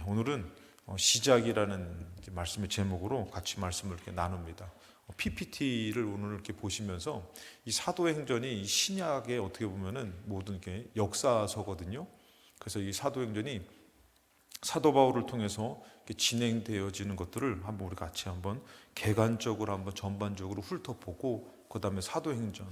오늘은 시작이라는 말씀의 제목으로 같이 말씀을 이렇게 나눕니다. PPT를 오늘 이렇게 보시면서 이 사도행전이 이 신약의 어떻게 보면은 모든 게 역사서거든요. 그래서 이 사도행전이 사도 바울을 통해서 진행되어지는 것들을 한번 우리 같이 한번 개관적으로 한번 전반적으로 훑어보고, 그 다음에 사도행전,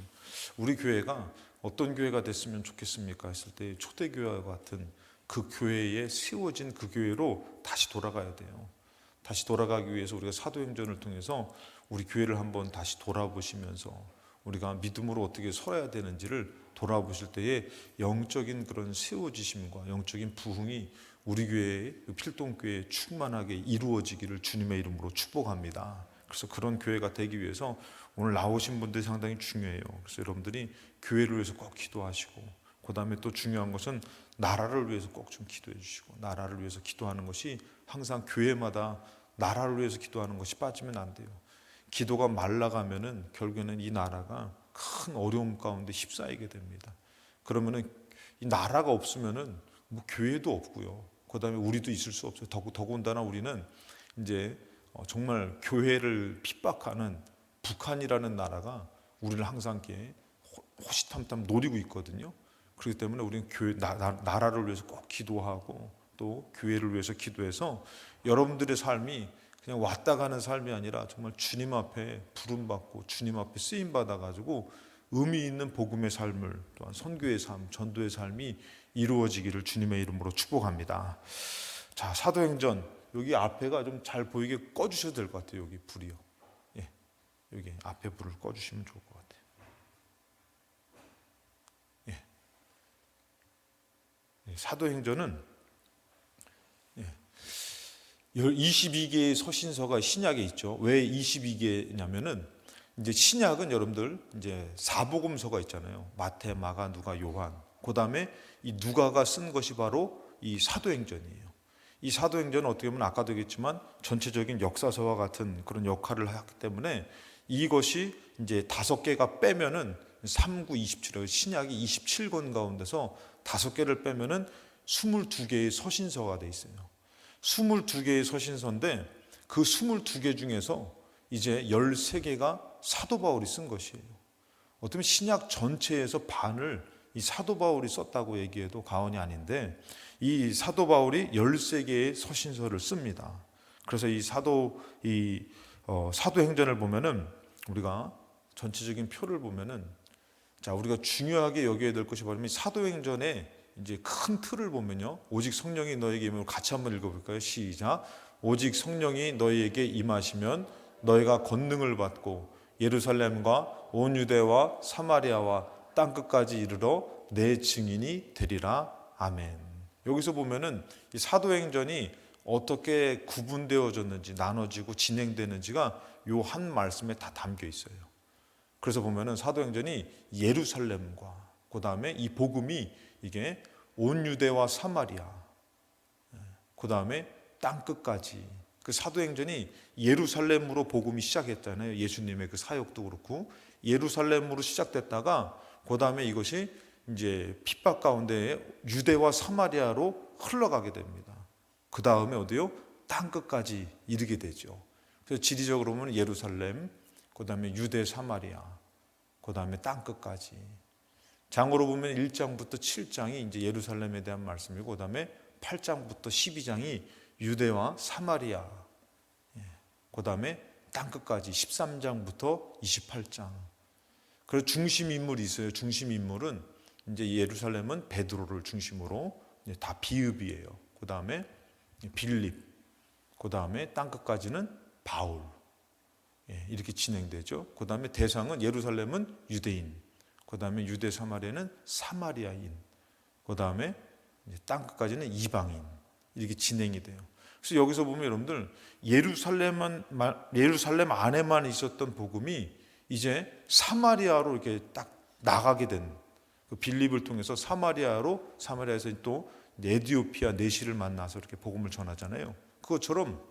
우리 교회가 어떤 교회가 됐으면 좋겠습니까 했을 때 초대교회와 같은 그 교회에 세워진 그 교회로 다시 돌아가야 돼요. 다시 돌아가기 위해서 우리가 사도행전을 통해서 우리 교회를 한번 다시 돌아보시면서 우리가 믿음으로 어떻게 서야 되는지를 돌아보실 때에 영적인 그런 세워지심과 영적인 부흥이 우리 교회의 필동교회에 충만하게 이루어지기를 주님의 이름으로 축복합니다. 그래서 그런 교회가 되기 위해서 오늘 나오신 분들이 상당히 중요해요. 그래서 여러분들이 교회를 위해서 꼭 기도하시고, 그 다음에 또 중요한 것은 나라를 위해서 꼭 좀 기도해 주시고, 나라를 위해서 기도하는 것이 항상 교회마다 나라를 위해서 기도하는 것이 빠지면 안 돼요. 기도가 말라가면은 결국에는 이 나라가 큰 어려움 가운데 휩싸이게 됩니다. 그러면은 이 나라가 없으면은 뭐 교회도 없고요. 그 다음에 우리도 있을 수 없어요. 더군다나 우리는 이제 정말 교회를 핍박하는 북한이라는 나라가 우리를 항상 이렇게 호시탐탐 노리고 있거든요. 그렇기 때문에 우리는 나라를 위해서 꼭 기도하고 또 교회를 위해서 기도해서 여러분들의 삶이 그냥 왔다 가는 삶이 아니라 정말 주님 앞에 부름받고 주님 앞에 쓰임받아 가지고 의미 있는 복음의 삶을, 또한 선교의 삶, 전도의 삶이 이루어지기를 주님의 이름으로 축복합니다. 자, 사도행전 여기 앞에가 좀 잘 보이게 꺼주셔도 될 것 같아요. 여기 불이요. 여기 앞에 불을 꺼주시면 좋을 것 같아요. 사도행전은 22개의 서신서가 신약에 있죠. 왜 22개냐면은 이제 신약은 여러분들 이제 사복음서가 있잖아요. 마태, 마가, 누가, 요한. 그다음에 이 누가가 쓴 것이 바로 이 사도행전이에요. 이 사도행전은 어떻게 보면 아까도 얘기했지만 전체적인 역사서와 같은 그런 역할을 하기 때문에 이것이 이제 5개가 빼면은 3, 9, 27, 신약이 27권 가운데서 5개를 빼면은 22개의 서신서가 돼 있어요. 22개의 서신서인데 그 22개 중에서 이제 13개가 사도 바울이 쓴 것이에요. 어쩌면 신약 전체에서 반을 이 사도 바울이 썼다고 얘기해도 과언이 아닌데, 이 사도 바울이 13개의 서신서를 씁니다. 그래서 이 사도행전을 보면은 우리가 전체적인 표를 보면은, 자, 우리가 중요하게 여겨야 될 것이 바로 사도행전의 이제 큰 틀을 보면요, 오직 성령이 너에게 임하면, 같이 한번 읽어볼까요? 시작. 오직 성령이 너희에게 임하시면 너희가 권능을 받고 예루살렘과 온 유대와 사마리아와 땅끝까지 이르러 내 증인이 되리라. 아멘. 여기서 보면은 이 사도행전이 어떻게 구분되어졌는지, 나눠지고 진행되는지가 요 한 말씀에 다 담겨 있어요. 그래서 보면은 사도행전이 예루살렘과 그 다음에 이 복음이 이게 온 유대와 사마리아, 그 다음에 땅끝까지, 그 사도행전이 예루살렘으로 복음이 시작했잖아요. 예수님의 그 사역도 그렇고 예루살렘으로 시작됐다가 그 다음에 이것이 이제 핍박 가운데 유대와 사마리아로 흘러가게 됩니다. 그 다음에 어디요? 땅끝까지 이르게 되죠. 그래서 지리적으로 보면 예루살렘, 그 다음에 유대, 사마리아, 그 다음에 땅끝까지. 장으로 보면 1장부터 7장이 이제 예루살렘에 대한 말씀이고, 그 다음에 8장부터 12장이 유대와 사마리아, 그 다음에 땅끝까지 13장부터 28장. 그래서 중심 인물이 있어요. 중심 인물은 이제 예루살렘은 베드로를 중심으로 다 비읍이에요. 그 다음에 빌립, 그 다음에 땅끝까지는 바울. 이렇게 진행되죠. 그 다음에 대상은 예루살렘은 유대인, 그 다음에 유대 사마리아는 사마리아인, 그 다음에 땅끝까지는 이방인. 이렇게 진행이 돼요. 그래서 여기서 보면 여러분들 예루살렘 안에만 있었던 복음이 이제 사마리아로 이렇게 딱 나가게 된, 그 빌립을 통해서 사마리아에서 또 에디오피아 내시를 만나서 이렇게 복음을 전하잖아요. 그것처럼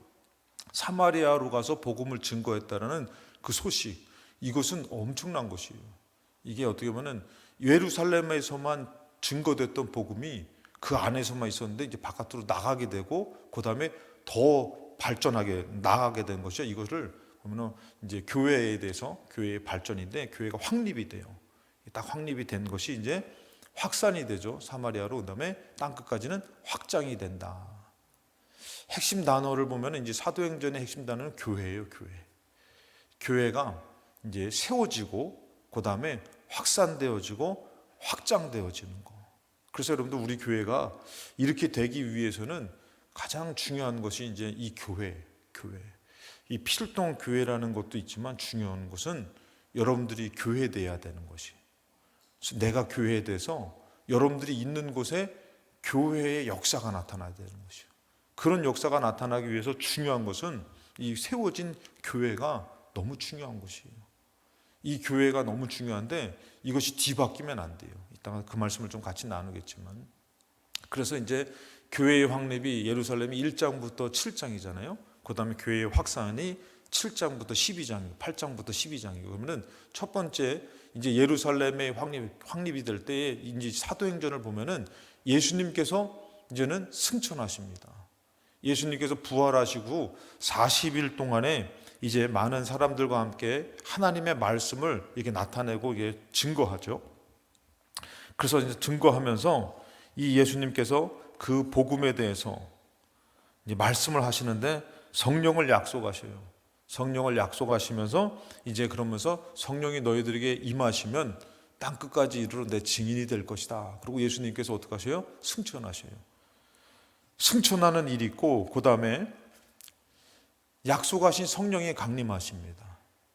사마리아로 가서 복음을 증거했다라는 그 소식, 이것은 엄청난 것이에요. 이게 어떻게 보면 예루살렘에서만 증거됐던 복음이 그 안에서만 있었는데 이제 바깥으로 나가게 되고 그 다음에 더 발전하게 나가게 된 것이죠. 이것을 보면은 이제 교회에 대해서 교회의 발전인데 교회가 확립이 돼요. 딱 확립이 된 것이 이제 확산이 되죠. 사마리아로. 그다음에 땅 끝까지는 확장이 된다. 핵심 단어를 보면 이제 사도행전의 핵심 단어는 교회예요. 교회. 교회가 이제 세워지고 그다음에 확산되어지고 확장되어지는 거. 그래서 여러분들 우리 교회가 이렇게 되기 위해서는 가장 중요한 것이 이제 이 교회. 이 필동 교회라는 것도 있지만 중요한 것은 여러분들이 교회돼야 되는 것이. 내가 교회돼서 여러분들이 있는 곳에 교회의 역사가 나타나야 되는 것이요. 그런 역사가 나타나기 위해서 중요한 것은 이 세워진 교회가 너무 중요한 것이에요. 이 교회가 너무 중요한데 이것이 뒤바뀌면 안 돼요. 이따가 그 말씀을 좀 같이 나누겠지만, 그래서 이제 교회의 확립이 예루살렘이 1장부터 7장이잖아요. 그 다음에 교회의 확산이 7장부터 12장이고 8장부터 12장이고 그러면은 첫 번째 이제 예루살렘의 확립이 될 때에 이제 사도행전을 보면은 예수님께서 이제는 승천하십니다. 예수님께서 부활하시고 40일 동안에 이제 많은 사람들과 함께 하나님의 말씀을 이렇게 나타내고 이게 증거하죠. 그래서 이제 증거하면서 이 예수님께서 그 복음에 대해서 이제 말씀을 하시는데 성령을 약속하셔요. 성령을 약속하시면서 이제 그러면서 성령이 너희들에게 임하시면 땅 끝까지 이르러 내 증인이 될 것이다. 그리고 예수님께서 어떻게 하셔요? 승천하셔요. 승천하는 일이 있고 그 다음에 약속하신 성령이 강림하십니다.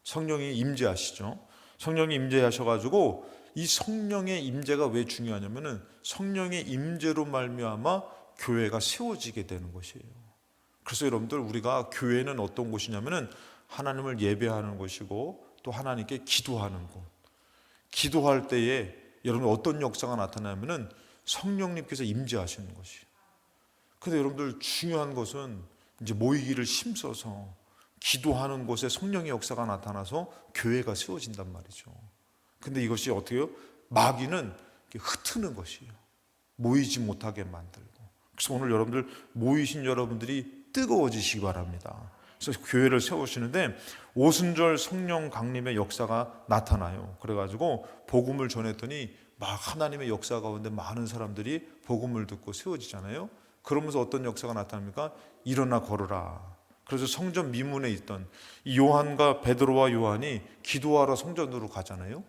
성령이 임재하시죠. 성령이 임재하셔가지고 이 성령의 임재가 왜 중요하냐면은 성령의 임재로 말미암아 교회가 세워지게 되는 것이에요. 그래서 여러분들 우리가 교회는 어떤 곳이냐면은 하나님을 예배하는 곳이고 또 하나님께 기도하는 곳. 기도할 때에 여러분 어떤 역사가 나타나면은 성령님께서 임재하시는 것이에요. 근데 여러분들 중요한 것은 이제 모이기를 힘써서 기도하는 곳에 성령의 역사가 나타나서 교회가 세워진단 말이죠. 근데 이것이 어떻게 해요? 마귀는 흩트는 것이에요. 모이지 못하게 만들고. 그래서 오늘 여러분들 모이신 여러분들이 뜨거워지시기 바랍니다. 그래서 교회를 세우시는데 오순절 성령 강림의 역사가 나타나요. 그래가지고 복음을 전했더니 막 하나님의 역사 가운데 많은 사람들이 복음을 듣고 세워지잖아요. 그러면서 어떤 역사가 나타납니까? 일어나 걸으라. 그래서 성전 미문에 있던 이 요한과 베드로와 요한이 기도하러 성전으로 가잖아요.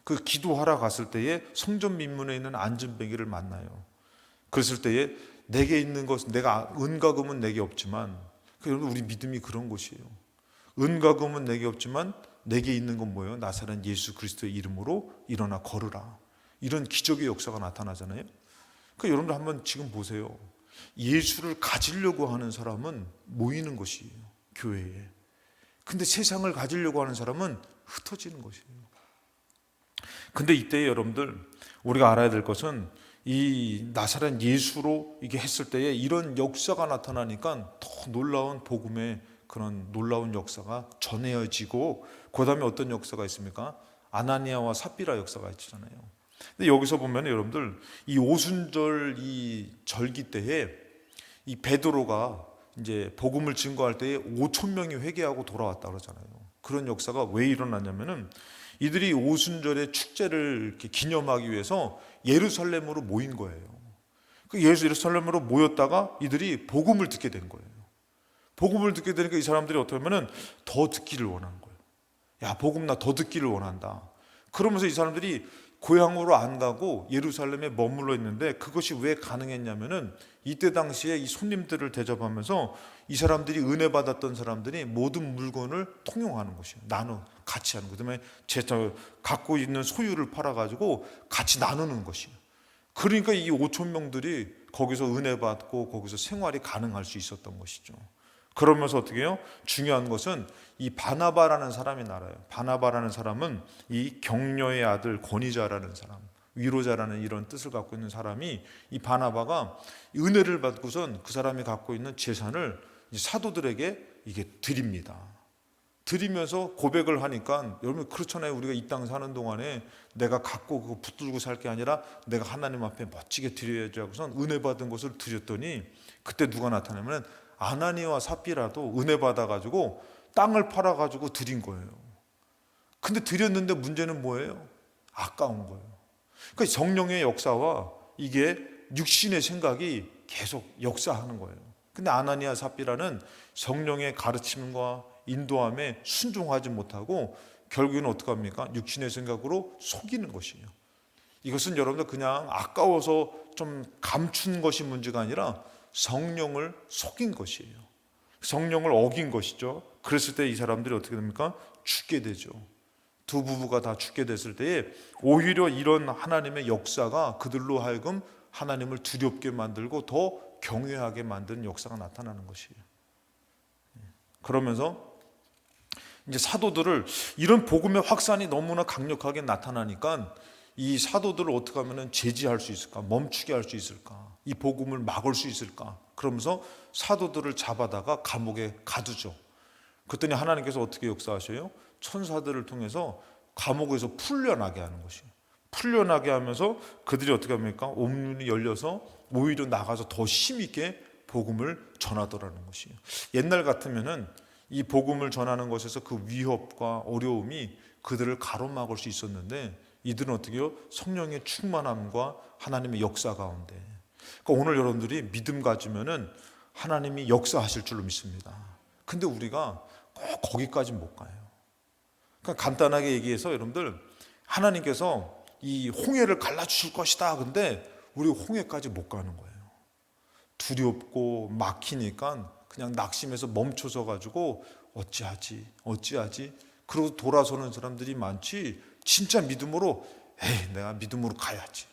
그 기도하러 갔을 때에 성전 민문에 있는 안전뱅이를 만나요. 그랬을 때에 내게 있는 것은 내가 은과 금은 내게 없지만, 여러분 우리 믿음이 그런 것이에요. 은과 금은 내게 없지만 내게 있는 건 뭐예요? 나사렛 예수 그리스도의 이름으로 일어나 걸으라. 이런 기적의 역사가 나타나잖아요. 그러니까 여러분들 한번 지금 보세요. 예수를 가지려고 하는 사람은 모이는 것이에요. 교회에. 근데 세상을 가지려고 하는 사람은 흩어지는 것이에요. 근데 이때 여러분들 우리가 알아야 될 것은 이 나사렛 예수로 이게 했을 때에 이런 역사가 나타나니까 더 놀라운 복음의 그런 놀라운 역사가 전해지고 그 다음에 어떤 역사가 있습니까? 아나니아와 삽비라 역사가 있잖아요. 근데 여기서 보면 여러분들 이 오순절 이 절기 때에 이 베드로가 이제 복음을 증거할 때에 5천 명이 회개하고 돌아왔다 그러잖아요. 그런 역사가 왜 일어났냐면은 이들이 오순절의 축제를 이렇게 기념하기 위해서 예루살렘으로 모인 거예요. 그 예루살렘으로 모였다가 이들이 복음을 듣게 된 거예요. 복음을 듣게 되니까 이 사람들이 어떻게 하면은 더 듣기를 원하는 거예요. 야, 복음 나 더 듣기를 원한다. 그러면서 이 사람들이 고향으로 안 가고 예루살렘에 머물러 있는데 그것이 왜 가능했냐면은 이때 당시에 이 손님들을 대접하면서 이 사람들이 은혜 받았던 사람들이 모든 물건을 통용하는 것이에요. 나눠 같이 하는 거. 그다음에 갖고 있는 소유를 팔아가지고 같이 나누는 것이에요. 그러니까 이 5천 명들이 거기서 은혜 받고 거기서 생활이 가능할 수 있었던 것이죠. 그러면서 어떻게 해요? 중요한 것은 이 바나바라는 사람이 나와요. 바나바라는 사람은 이 격려의 아들 권위자라는 사람, 위로자라는 이런 뜻을 갖고 있는 사람이 이 바나바가 은혜를 받고선 그 사람이 갖고 있는 재산을 사도들에게 이게 드립니다. 드리면서 고백을 하니까 여러분 그렇잖아요. 우리가 이 땅 사는 동안에 내가 갖고 그거 붙들고 살 게 아니라 내가 하나님 앞에 멋지게 드려야지 하고선 은혜 받은 것을 드렸더니 그때 누가 나타나면 아나니와 삽비라도 은혜 받아가지고 땅을 팔아가지고 드린 거예요. 근데 드렸는데 문제는 뭐예요? 아까운 거예요. 그러니까 성령의 역사와 이게 육신의 생각이 계속 역사하는 거예요. 근데 아나니아 삽비라는 성령의 가르침과 인도함에 순종하지 못하고 결국에는 어떻게 합니까? 육신의 생각으로 속이는 것이에요. 이것은 여러분들 그냥 아까워서 좀 감춘 것이 문제가 아니라 성령을 속인 것이에요. 성령을 어긴 것이죠. 그랬을 때 이 사람들이 어떻게 됩니까? 죽게 되죠. 두 부부가 다 죽게 됐을 때에 오히려 이런 하나님의 역사가 그들로 하여금 하나님을 두렵게 만들고 더 경외하게 만드는 역사가 나타나는 것이에요. 그러면서 이제 사도들을 이런 복음의 확산이 너무나 강력하게 나타나니까 이 사도들을 어떻게 하면 제지할 수 있을까? 멈추게 할 수 있을까? 이 복음을 막을 수 있을까? 그러면서 사도들을 잡아다가 감옥에 가두죠. 그랬더니 하나님께서 어떻게 역사하셔요? 천사들을 통해서 감옥에서 풀려나게 하는 것이에요. 풀려나게 하면서 그들이 어떻게 합니까? 옥문이 열려서 오히려 나가서 더 힘있게 복음을 전하더라는 것이에요. 옛날 같으면은 이 복음을 전하는 것에서 그 위협과 어려움이 그들을 가로막을 수 있었는데 이들은 어떻게 해요? 성령의 충만함과 하나님의 역사 가운데. 그러니까 오늘 여러분들이 믿음 가지면은 하나님이 역사하실 줄로 믿습니다. 근데 우리가 꼭 거기까지 못 가요. 그러니까 간단하게 얘기해서 여러분들 하나님께서 이 홍해를 갈라주실 것이다. 근데 우리 홍해까지 못 가는 거예요. 두렵고 막히니까 그냥 낙심해서 멈춰서 가지고 어찌하지 그러고 돌아서는 사람들이 많지 진짜 믿음으로 내가 믿음으로 가야지.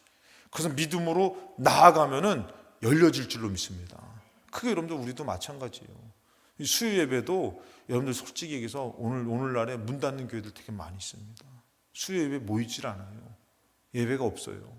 그래서 믿음으로 나아가면은 열려질 줄로 믿습니다. 그게 여러분들 우리도 마찬가지예요. 수요 예배도 여러분들 솔직히 얘기해서 오늘날에 문 닫는 교회들 되게 많이 있습니다. 수요 예배 모이질 않아요. 예배가 없어요.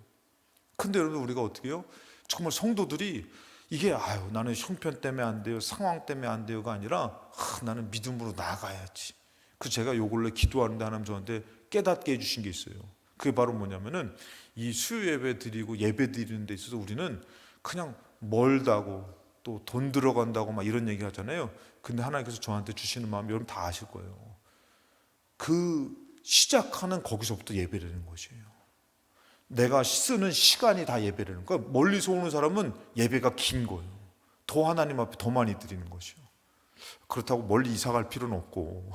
근데 여러분 우리가 어떻게 해요? 정말 성도들이 이게 나는 형편 때문에 안 돼요, 상황 때문에 안 돼요가 아니라 나는 믿음으로 나아가야지. 그 제가 요 근래 기도하는데 하나님 저한테 깨닫게 해주신 게 있어요. 그게 바로 뭐냐면은 이 수요 예배 드리고 예배 드리는 데 있어서 우리는 그냥 멀다고 또 돈 들어간다고 막 이런 얘기 하잖아요. 근데 하나님께서 저한테 주시는 마음 여러분 다 아실 거예요. 그 시작하는 거기서부터 예배라는 것이에요. 내가 쓰는 시간이 다 예배라는 거예요. 멀리서 오는 사람은 예배가 긴 거예요. 더 하나님 앞에 더 많이 드리는 것이요. 그렇다고 멀리 이사 갈 필요는 없고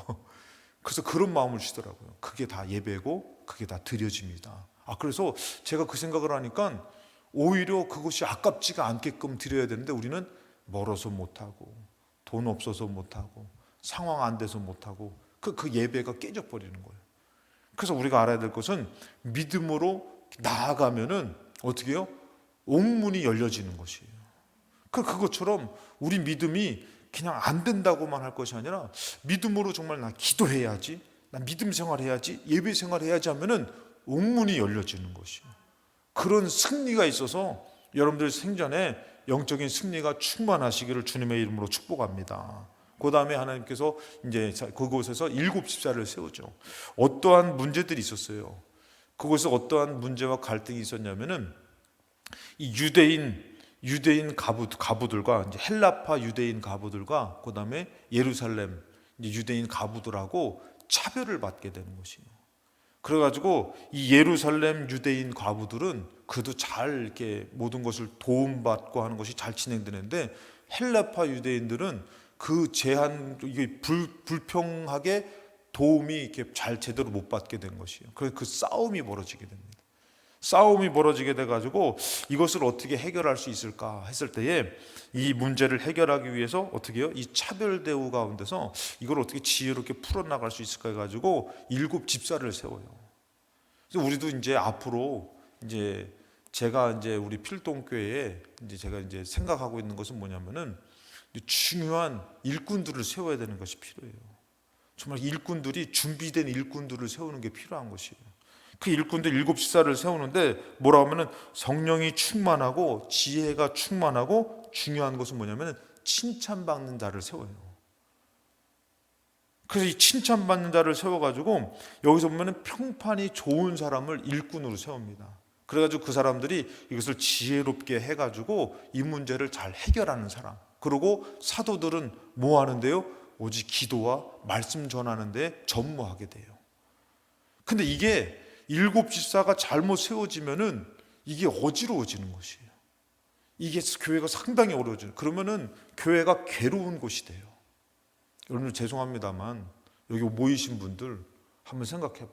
그래서 그런 마음을 주시더라고요. 그게 다 예배고 그게 다 드려집니다. 그래서 제가 그 생각을 하니까 오히려 그것이 아깝지가 않게끔 드려야 되는데 우리는 멀어서 못하고 돈 없어서 못하고 상황 안 돼서 못하고 그 예배가 깨져버리는 거예요. 그래서 우리가 알아야 될 것은 믿음으로 나아가면은 어떻게 해요? 옥문이 열려지는 것이에요. 그것처럼 우리 믿음이 그냥 안 된다고만 할 것이 아니라 믿음으로 정말 나 기도해야지, 나 믿음 생활해야지, 예배 생활해야지 하면은 옥문이 열려지는 것이에요. 그런 승리가 있어서 여러분들 생전에 영적인 승리가 충만하시기를 주님의 이름으로 축복합니다. 그 다음에 하나님께서 이제 그곳에서 7 집사를 세우죠. 어떠한 문제들이 있었어요. 그곳에서 어떠한 문제와 갈등이 있었냐면은 이 유대인 가부들과 이제 헬라파 유대인 가부들과 그 다음에 예루살렘 이제 유대인 가부들하고 차별을 받게 되는 것이에요. 그래가지고 이 예루살렘 유대인 과부들은 그래도 잘 이렇게 모든 것을 도움받고 하는 것이 잘 진행되는데 헬라파 유대인들은 그 제한 이게 불평하게 도움이 이렇게 잘 제대로 못 받게 된 것이에요. 그래서 그 싸움이 벌어지게 됩니다. 싸움이 벌어지게 돼가지고 이것을 어떻게 해결할 수 있을까 했을 때에 이 문제를 해결하기 위해서 어떻게 해요? 이 차별 대우 가운데서 이걸 어떻게 지혜롭게 풀어나갈 수 있을까 해가지고 7 집사를 세워요. 그래서 우리도 이제 앞으로 이제 제가 이제 우리 필동교회에 이제 제가 이제 생각하고 있는 것은 뭐냐면은 중요한 일꾼들을 세워야 되는 것이 필요해요. 정말 일꾼들이 준비된 일꾼들을 세우는 게 필요한 것이에요. 그 일꾼들 7 집사를 세우는데 뭐라 하면은 성령이 충만하고 지혜가 충만하고 중요한 것은 뭐냐면은 칭찬받는 자를 세워요. 그래서 이 칭찬받는 자를 세워가지고 여기서 보면은 평판이 좋은 사람을 일꾼으로 세웁니다. 그래가지고 그 사람들이 이것을 지혜롭게 해가지고 이 문제를 잘 해결하는 사람. 그리고 사도들은 뭐 하는데요? 오직 기도와 말씀 전하는 데 전무하게 돼요. 근데 이게 일곱 집사가 잘못 세워지면은 이게 어지러워지는 것이에요. 이게 교회가 상당히 어려워져요. 그러면은 교회가 괴로운 곳이 돼요. 여러분 죄송합니다만 여기 모이신 분들 한번 생각해봐.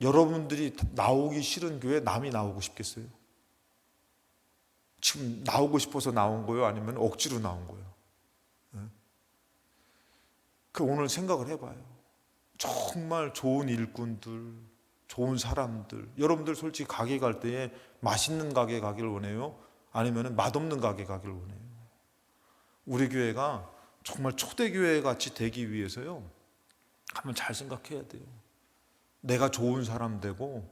여러분들이 나오기 싫은 교회 남이 나오고 싶겠어요? 지금 나오고 싶어서 나온 거예요? 아니면 억지로 나온 거예요? 그 오늘 생각을 해봐요. 정말 좋은 일꾼들, 좋은 사람들. 여러분들 솔직히 가게 갈 때에 맛있는 가게 가기를 원해요? 아니면 맛없는 가게 가기를 원해요? 우리 교회가 정말 초대교회 같이 되기 위해서요, 한번 잘 생각해야 돼요. 내가 좋은 사람 되고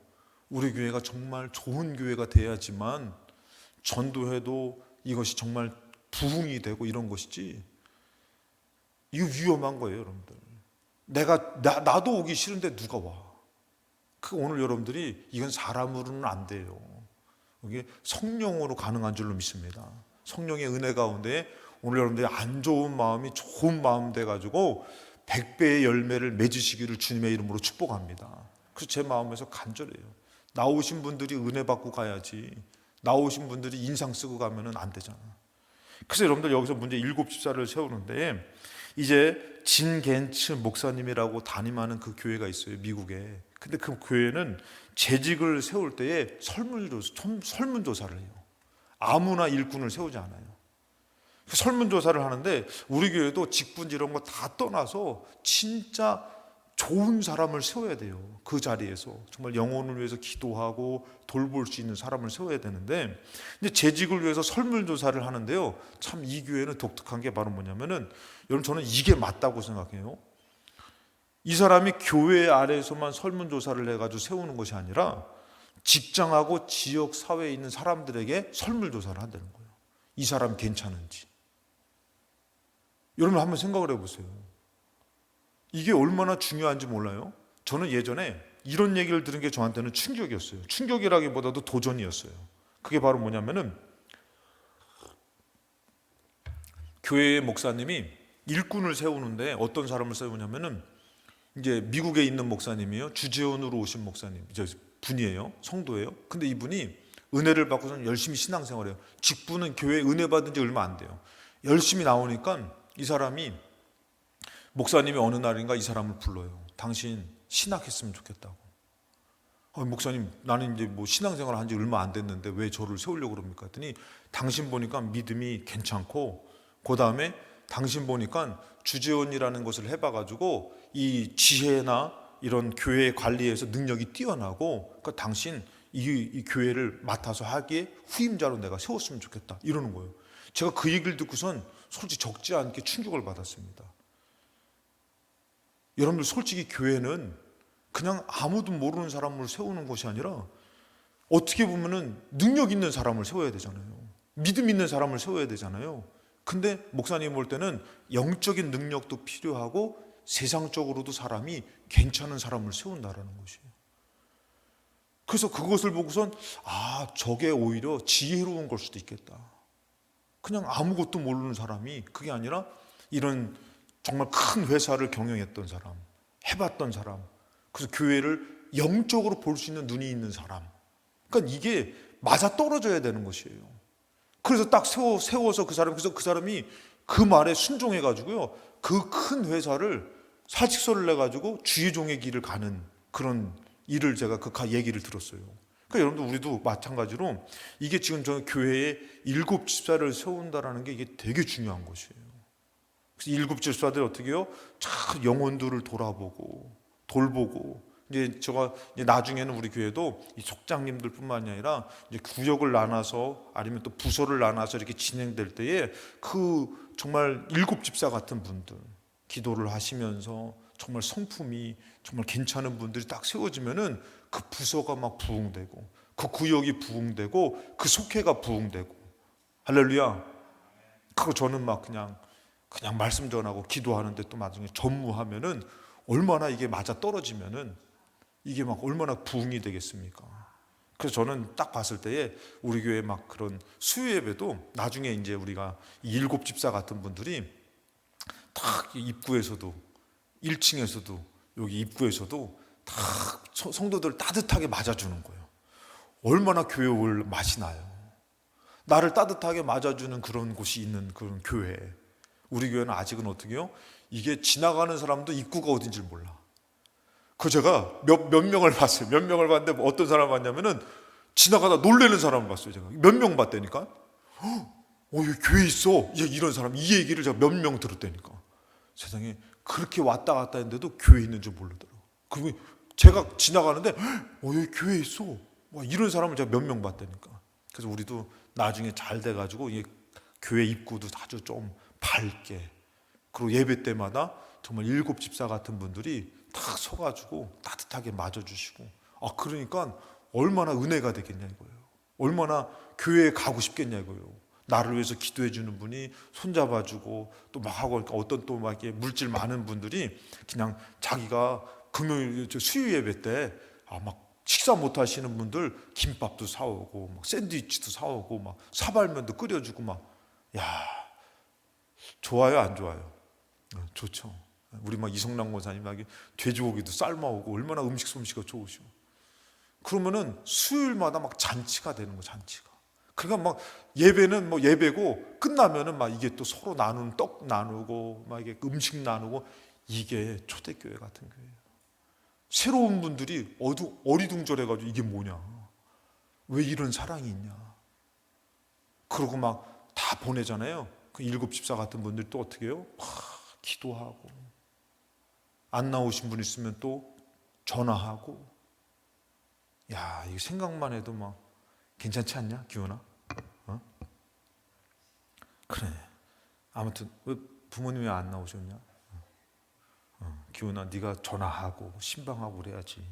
우리 교회가 정말 좋은 교회가 돼야지만 전도해도 이것이 정말 부흥이 되고 이런 것이지, 이거 위험한 거예요. 여러분들, 나도 오기 싫은데 누가 와? 그 오늘 여러분들이 이건 사람으로는 안 돼요. 이게 성령으로 가능한 줄로 믿습니다. 성령의 은혜 가운데 오늘 여러분들이 안 좋은 마음이 좋은 마음 돼가지고 100배의 열매를 맺으시기를 주님의 이름으로 축복합니다. 그래서 제 마음에서 간절해요. 나오신 분들이 은혜 받고 가야지, 나오신 분들이 인상 쓰고 가면은 안 되잖아. 그래서 여러분들 여기서 문제 7집사를 세우는데, 이제 진겐츠 목사님이라고 담임하는 그 교회가 있어요, 미국에. 근데 그 교회는 재직을 세울 때에 설문조사를 해요. 아무나 일꾼을 세우지 않아요. 설문조사를 하는데 우리 교회도 직분지 이런 거 다 떠나서 진짜 좋은 사람을 세워야 돼요. 그 자리에서 정말 영혼을 위해서 기도하고 돌볼 수 있는 사람을 세워야 되는데, 이제 재직을 위해서 설문조사를 하는데요, 참 이 교회는 독특한 게 바로 뭐냐면은, 여러분 저는 이게 맞다고 생각해요. 이 사람이 교회 아래에서만 설문조사를 해가지고 세우는 것이 아니라 직장하고 지역 사회에 있는 사람들에게 설문조사를 한다는 거예요. 이 사람 괜찮은지. 여러분 한번 생각을 해보세요. 이게 얼마나 중요한지 몰라요? 저는 예전에 이런 얘기를 들은 게 저한테는 충격이었어요. 충격이라기보다도 도전이었어요. 그게 바로 뭐냐면은, 교회의 목사님이 일꾼을 세우는데 어떤 사람을 세우냐면은, 이제 미국에 있는 목사님이에요. 주재원으로 오신 목사님 분이에요. 성도예요. 근데 이분이 은혜를 받고서는 열심히 신앙생활해요. 직분은 교회에 은혜 받은 지 얼마 안 돼요. 열심히 나오니까 이 사람이, 목사님이 어느 날인가 이 사람을 불러요. 당신 신학했으면 좋겠다고. 목사님, 나는 이제 뭐 신앙생활 한 지 얼마 안 됐는데 왜 저를 세우려고 그럽니까? 했더니, 당신 보니까 믿음이 괜찮고, 그 다음에 당신 보니까 주재원이라는 것을 해봐가지고 이 지혜나 이런 교회 관리에서 능력이 뛰어나고, 그러니까 당신 이 교회를 맡아서 하기에 후임자로 내가 세웠으면 좋겠다, 이러는 거예요. 제가 그 얘기를 듣고선 솔직히 적지 않게 충격을 받았습니다. 여러분들 솔직히 교회는 그냥 아무도 모르는 사람을 세우는 것이 아니라 어떻게 보면은 능력 있는 사람을 세워야 되잖아요. 믿음 있는 사람을 세워야 되잖아요. 근데 목사님 볼 때는 영적인 능력도 필요하고 세상적으로도 사람이 괜찮은 사람을 세운다라는 것이에요. 그래서 그것을 보고선 저게 오히려 지혜로운 걸 수도 있겠다. 그냥 아무것도 모르는 사람이, 그게 아니라 이런 정말 큰 회사를 경영했던 사람, 해봤던 사람, 그래서 교회를 영적으로 볼 수 있는 눈이 있는 사람. 그러니까 이게 맞아 떨어져야 되는 것이에요. 그래서 딱 세워서 그래서 그 사람이 그 말에 순종해가지고요, 그 큰 회사를 사직서를 내가지고 주의 종의 길을 가는 그런 일을 제가 그 얘기를 들었어요. 그러니까 여러분들 우리도 마찬가지로 이게 지금 저 교회에 7집사를 세운다라는 게 이게 되게 중요한 것이에요. 그래서 7집사들 어떻게 해요? 참 영혼들을 돌보고 이제 제가 이제 나중에는 우리 교회도 이 속장님들뿐만이 아니라 이제 구역을 나눠서 아니면 또 부서를 나눠서 이렇게 진행될 때에 그 정말 7집사 같은 분들 기도를 하시면서 정말 성품이 정말 괜찮은 분들이 딱 세워지면은 그 부서가 막 부흥되고 그 구역이 부흥되고 그 속회가 부흥되고, 할렐루야. 그거 저는 막 그냥 그냥 말씀 전하고 기도하는데 또 나중에 전무하면은 얼마나 이게 맞아 떨어지면은 이게 막 얼마나 부흥이 되겠습니까? 그래서 저는 딱 봤을 때에 우리 교회 막 그런 수요 예배도 나중에 이제 우리가 이 일곱 집사 같은 분들이 딱 입구에서도 1층에서도 여기 입구에서도 다 성도들 따뜻하게 맞아주는 거예요. 얼마나 교회 올 맛이 나요. 나를 따뜻하게 맞아주는 그런 곳이 있는 그런 교회. 우리 교회는 아직은 어떻게 해요? 이게 지나가는 사람도 입구가 어딘지 몰라. 그 제가 몇 명을 봤어요. 몇 명을 봤는데 어떤 사람 봤냐면은 지나가다 놀래는 사람을 봤어요. 제가 몇 명 봤다니까. 여기 교회 있어. 이런 사람 이 얘기를 제가 몇 명 들었다니까. 세상에 그렇게 왔다 갔다 했는데도 교회 있는 줄 모르더라고. 그리고 제가 지나가는데 여기 교회 있어. 와, 이런 사람을 제가 몇 명 봤다니까. 그래서 우리도 나중에 잘 돼가지고 이 교회 입구도 아주 좀 밝게, 그리고 예배 때마다 정말 일곱 집사 같은 분들이 딱 서가지고 따뜻하게 맞아주시고, 그러니까 얼마나 은혜가 되겠냐 이거예요. 얼마나 교회에 가고 싶겠냐 이거예요. 나를 위해서 기도해 주는 분이 손잡아주고 또 막 하고, 그러니까 어떤 또 막 이렇게 물질 많은 분들이 그냥 자기가 금요일 수요 예배 때 막 식사 못 하시는 분들 김밥도 사오고 막 샌드위치도 사오고 막 사발면도 끓여주고 막, 야, 좋아요 안 좋아요? 좋죠. 우리 막 이성남 권사님 막 돼지고기도 삶아오고 얼마나 음식 솜씨가 좋으시고, 그러면은 수요일마다 막 잔치가 되는 거, 잔치가. 그러니까 막 예배는 뭐 예배고 끝나면은 막 이게 또 서로 나누는 떡 나누고 막 이게 음식 나누고, 이게 초대교회 같은 교회예요. 새로운 분들이 어리둥절해가지고 이게 뭐냐, 왜 이런 사랑이 있냐, 그러고 막 다 보내잖아요. 그 일곱 집사 같은 분들이 또 어떻게 해요? 막 기도하고, 안 나오신 분 있으면 또 전화하고. 야, 이거 생각만 해도 막 괜찮지 않냐, 기훈아? 그래. 아무튼 왜 부모님이 안 나오셨냐? 기훈아, 네가 전화하고 신방하고 그래야지.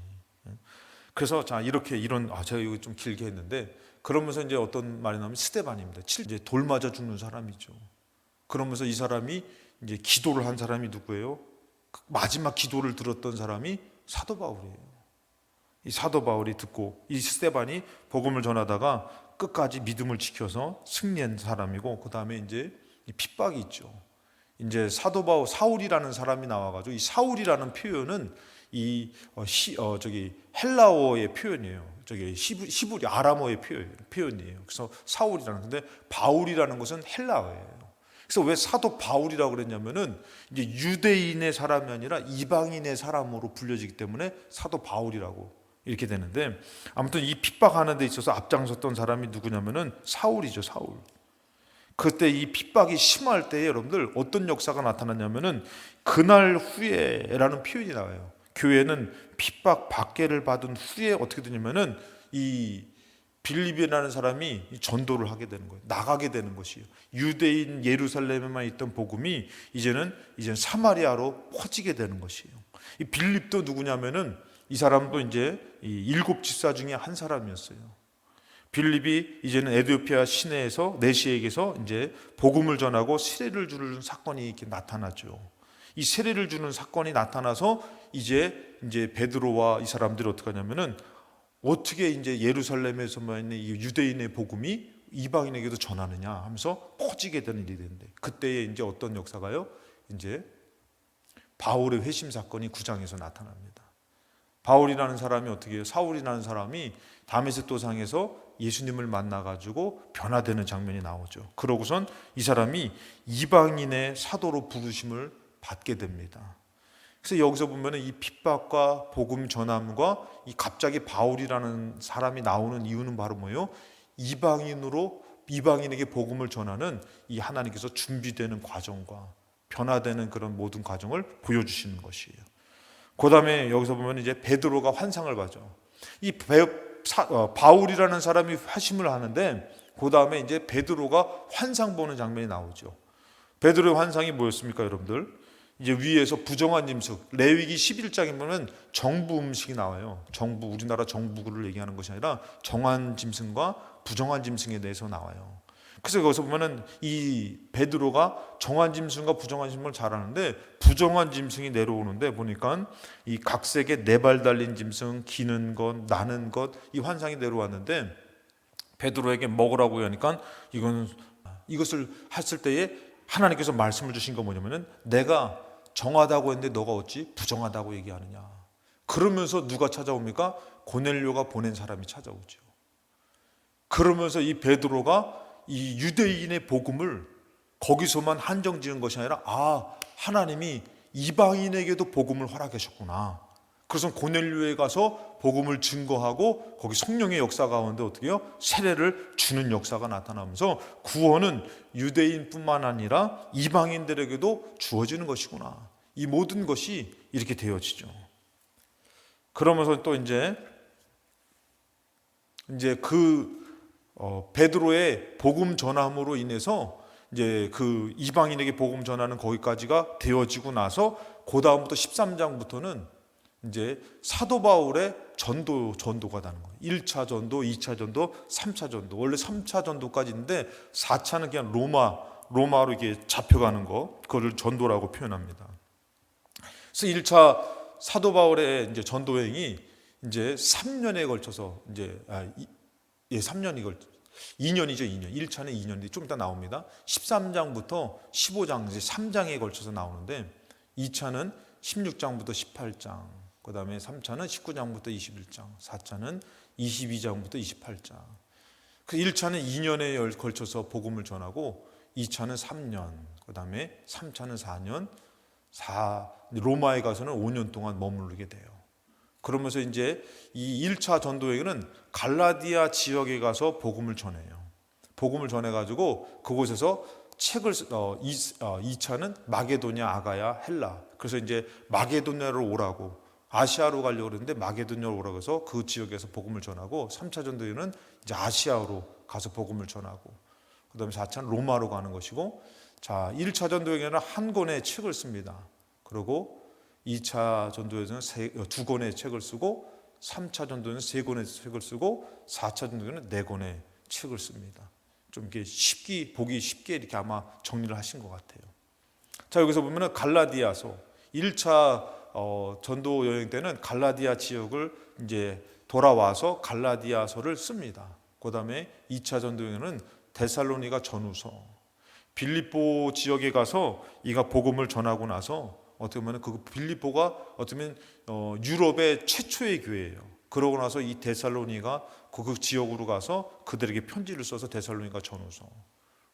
그래서 자, 이렇게 제가 이거 좀 길게 했는데, 그러면서 이제 어떤 말이 나오면 스데반입니다. 이제 돌 맞아 죽는 사람이죠. 그러면서 이 사람이 이제 기도를 한 사람이 누구예요? 마지막 기도를 들었던 사람이 사도 바울이에요. 이 사도 바울이 듣고 이 스데반이 복음을 전하다가 끝까지 믿음을 지켜서 승리한 사람이고, 그 다음에 이제 핍박이 있죠. 이제 사도 바울 사울이라는 사람이 나와가지고, 이 사울이라는 표현은 헬라어의 표현이에요. 저기 히브리 아람어의 표현이에요. 그래서 사울이라는, 근데 바울이라는 것은 헬라어예요. 그래서 왜 사도 바울이라고 그랬냐면은 이제 유대인의 사람이 아니라 이방인의 사람으로 불려지기 때문에 사도 바울이라고 이렇게 되는데, 아무튼 이 핍박하는 데 있어서 앞장섰던 사람이 누구냐면은 사울이죠, 사울. 그때 이 핍박이 심할 때에 여러분들 어떤 역사가 나타났냐면은 그날 후에라는 표현이 나와요. 교회는 핍박 박해를 받은 후에 어떻게 되냐면은 이 빌립이라는 사람이 전도를 하게 되는 거예요. 나가게 되는 것이에요. 유대인 예루살렘에만 있던 복음이 이제는 사마리아로 퍼지게 되는 것이에요. 이 빌립도 누구냐면은 이 사람도 이제 이 일곱 집사 중에 한 사람이었어요. 빌립이 이제는 에티오피아 시내에서 내시에게서 이제 복음을 전하고 세례를 주는 사건이 이렇게 나타나죠. 이 세례를 주는 사건이 나타나서 이제 베드로와 이 사람들이 어떻게 하냐면은 어떻게 이제 예루살렘에서만 있는 이 유대인의 복음이 이방인에게도 전하느냐 하면서 퍼지게 되는 일이 되는데, 그때에 이제 어떤 역사가요? 이제 바울의 회심 사건이 9장에서 나타납니다. 바울이라는 사람이 어떻게 해요? 사울이라는 사람이 다메섹 도상에서 예수님을 만나가지고 변화되는 장면이 나오죠. 그러고선 이 사람이 이방인의 사도로 부르심을 받게 됩니다. 그래서 여기서 보면 이 핍박과 복음 전함과 이 갑자기 바울이라는 사람이 나오는 이유는 바로 뭐예요? 이방인에게 복음을 전하는 이 하나님께서 준비되는 과정과 변화되는 그런 모든 과정을 보여주시는 것이에요. 그 다음에 여기서 보면 이제 베드로가 환상을 봐죠. 이 바울이라는 사람이 화심을 하는데, 그 다음에 이제 베드로가 환상 보는 장면이 나오죠. 베드로의 환상이 뭐였습니까, 여러분들? 이제 위에서 부정한 짐승, 레위기 11장에 보면 정부 음식이 나와요. 우리나라 정부를 얘기하는 것이 아니라 정한 짐승과 부정한 짐승에 대해서 나와요. 그래서 거기서 보면은 이 베드로가 정한 짐승과 부정한 짐승을 잘 아는데, 부정한 짐승이 내려오는데 보니까 이 각색의 네 발 달린 짐승, 기는 것, 나는 것, 이 환상이 내려왔는데 베드로에게 먹으라고 하니까 이것을 했을 때에 하나님께서 말씀을 주신 거 뭐냐면은, 내가 정하다고 했는데 너가 어찌 부정하다고 얘기하느냐. 그러면서 누가 찾아옵니까? 고넬료가 보낸 사람이 찾아오죠. 그러면서 이 베드로가 이 유대인의 복음을 거기서만 한정 지은 것이 아니라, 하나님이 이방인에게도 복음을 허락하셨구나. 그래서 고넬료에 가서 복음을 증거하고 거기 성령의 역사 가운데 어떻게 해요? 세례를 주는 역사가 나타나면서 구원은 유대인뿐만 아니라 이방인들에게도 주어지는 것이구나. 이 모든 것이 이렇게 되어지죠. 그러면서 또 이제 베드로의 복음 전함으로 인해서 이제 그 이방인에게 복음 전하는 거기까지가 되어지고 나서, 그 다음부터 13장부터는 이제 사도 바울의 전도가 나는 거예요. 1차 전도, 2차 전도, 3차 전도. 원래 3차 전도까지 있는데 4차는 그냥 로마로 이렇게 잡혀가는 거, 그거를 전도라고 표현합니다. 그래서 1차 사도 바울의 이제 전도 여행이 이제 3년에 걸쳐서 3년이 2년이죠, 2년. 1차는 2년인데 좀 이따 나옵니다. 13장부터 15장, 이제 3장에 걸쳐서 나오는데, 2차는 16장부터 18장, 그 다음에 3차는 19장부터 21장, 4차는 22장부터 28장. 그 1차는 2년에 걸쳐서 복음을 전하고, 2차는 3년, 그 다음에 3차는 4년, 로마에 가서는 5년 동안 머무르게 돼요. 그러면서 이제 이 1차 전도여행은 갈라디아 지역에 가서 복음을 전해요. 복음을 전해가지고 그곳에서 책을 2차는 마게도냐, 아가야, 헬라. 그래서 이제 마게도냐로 오라고, 아시아로 가려고 그랬는데 마게도냐로 오라고 해서 그 지역에서 복음을 전하고, 3차 전도여행은 이제 아시아로 가서 복음을 전하고, 그 다음에 4차는 로마로 가는 것이고, 1차 전도여행에는 한 권의 책을 씁니다. 그리고 2차 전도에서는 2권의 책을 쓰고, 3차 전도에는 3권의 책을 쓰고, 4차 전도에는 4권의 책을 씁니다. 좀 이렇게 보기 쉽게 이렇게 아마 정리를 하신 것 같아요. 자, 여기서 보면은 갈라디아서 1차 전도 여행 때는 갈라디아 지역을 이제 돌아와서 갈라디아서를 씁니다. 그 다음에 2차 전도 여행은 데살로니가 전후서, 빌립보 지역에 가서 이가 복음을 전하고 나서 어떻게 보면 그 빌립보가 어떻게 보면 유럽의 최초의 교회예요. 그러고 나서 이 데살로니가 그 지역으로 가서 그들에게 편지를 써서 데살로니가 전후서,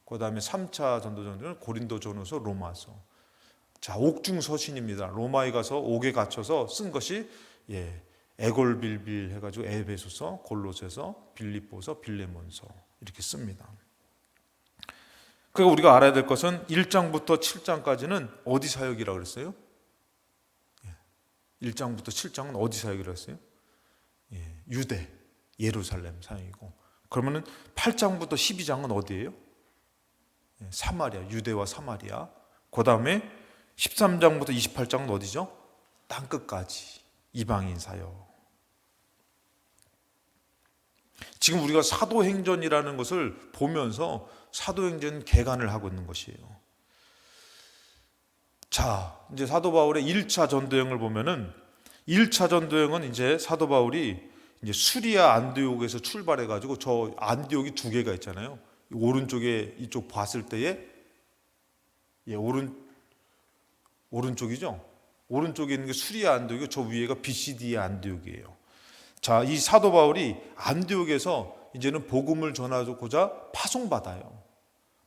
그 다음에 3차 전도전은 고린도 전후서, 로마서. 옥중 서신입니다. 로마에 가서 옥에 갇혀서 쓴 것이 에골빌빌 해가지고 에베소서, 골로새서, 빌립보서, 빌레몬서 이렇게 씁니다. 그러니까 우리가 알아야 될 것은 1장부터 7장까지는 어디 사역이라고 그랬어요? 1장부터 7장은 어디 사역이라고 했어요? 유대, 예루살렘 사역이고, 그러면은 8장부터 12장은 어디예요? 사마리아, 유대와 사마리아. 그 다음에 13장부터 28장은 어디죠? 땅끝까지 이방인 사역. 지금 우리가 사도행전이라는 것을 보면서 사도행전 개관을 하고 있는 것이에요. 자, 이제 사도 바울의 1차 전도행을 보면은, 1차 전도행은 이제 사도 바울이 이제 수리아 안디옥에서 출발해 가지고, 저 안디옥이 두 개가 있잖아요. 오른쪽에 이쪽 봤을 때에 오른쪽이죠. 오른쪽에 있는 게 수리아 안디옥이고, 저 위에가 비시디아 안디옥이에요. 자, 이 사도 바울이 안디옥에서 이제는 복음을 전하고자 파송받아요.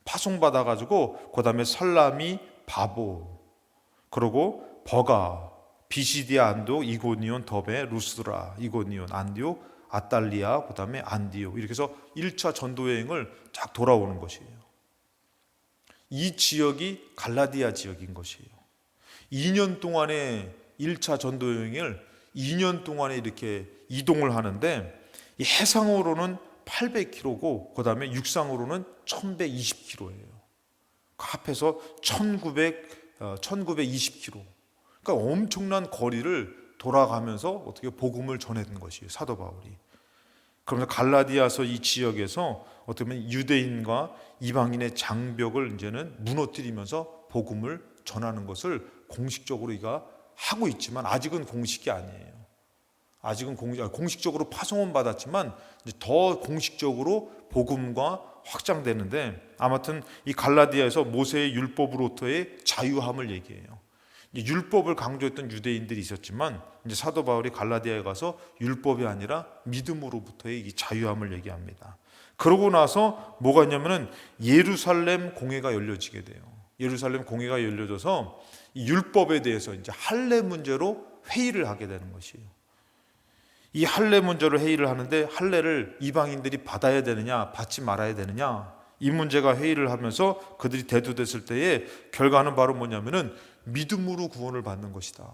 파송받아가지고 그 다음에 설라미, 바보, 그리고 버가, 비시디아, 안디옥, 이고니온, 더베, 루스드라, 이고니온, 안디옥, 아탈리아, 그 다음에 안디옥, 이렇게 해서 1차 전도여행을 쫙 돌아오는 것이에요. 이 지역이 갈라디아 지역인 것이에요. 2년 동안의 1차 전도여행을 2년 동안에 이렇게 이동을 하는데, 해상으로는 800km고 그 다음에 육상으로는 1120km예요. 합해서 1920km. 그러니까 엄청난 거리를 돌아가면서 어떻게 복음을 전했던 것이에요, 사도 바울이. 그러면서 갈라디아서 이 지역에서 어떻게 보면 유대인과 이방인의 장벽을 이제는 무너뜨리면서 복음을 전하는 것을 공식적으로 이가 하고 있지만 아직은 공식이 아니에요. 아직은 공식적으로 파송은 받았지만 이제 더 공식적으로 복음과 확장되는데, 아무튼 이 갈라디아에서 모세의 율법으로부터의 자유함을 얘기해요. 율법을 강조했던 유대인들이 있었지만 이제 사도 바울이 갈라디아에 가서 율법이 아니라 믿음으로부터의 이 자유함을 얘기합니다. 그러고 나서 뭐가 있냐면은 예루살렘 공회가 열려지게 돼요. 예루살렘 공회가 열려져서 이 율법에 대해서 이제 할례 문제로 회의를 하게 되는 것이에요. 이 할례 문제로 회의를 하는데 할례를 이방인들이 받아야 되느냐 받지 말아야 되느냐, 이 문제가 회의를 하면서 그들이 대두됐을 때의 결과는 바로 뭐냐면은 믿음으로 구원을 받는 것이다.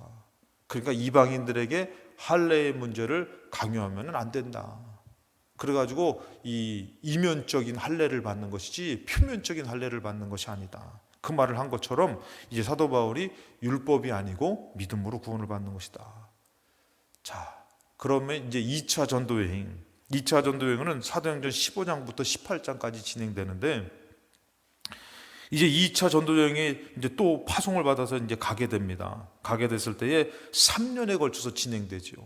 그러니까 이방인들에게 할례의 문제를 강요하면 안 된다. 그래가지고 이 이면적인 할례를 받는 것이지 표면적인 할례를 받는 것이 아니다. 그 말을 한 것처럼 이제 사도 바울이 율법이 아니고 믿음으로 구원을 받는 것이다. 자, 그러면 이제 2차 전도 여행. 2차 전도 여행은 사도행전 15장부터 18장까지 진행되는데, 이제 2차 전도 여행에 이제 또 파송을 받아서 이제 가게 됩니다. 가게 됐을 때에 3년에 걸쳐서 진행되죠.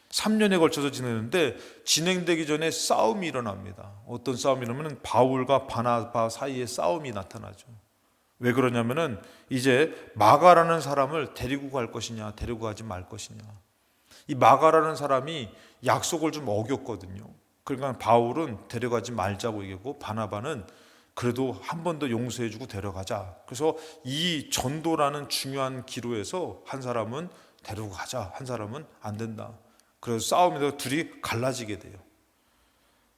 3년에 걸쳐서 진행되는데 진행되기 전에 싸움이 일어납니다. 어떤 싸움이냐면 바울과 바나바 사이에 싸움이 나타나죠. 왜 그러냐면은 이제 마가라는 사람을 데리고 갈 것이냐 데리고 가지 말 것이냐. 이 마가라는 사람이 약속을 좀 어겼거든요. 그러니까 바울은 데려가지 말자고 얘기했고 바나바는 그래도 한 번 더 용서해주고 데려가자. 그래서 이 전도라는 중요한 기로에서 한 사람은 데리고 가자, 한 사람은 안 된다. 그래서 싸움에서 둘이 갈라지게 돼요.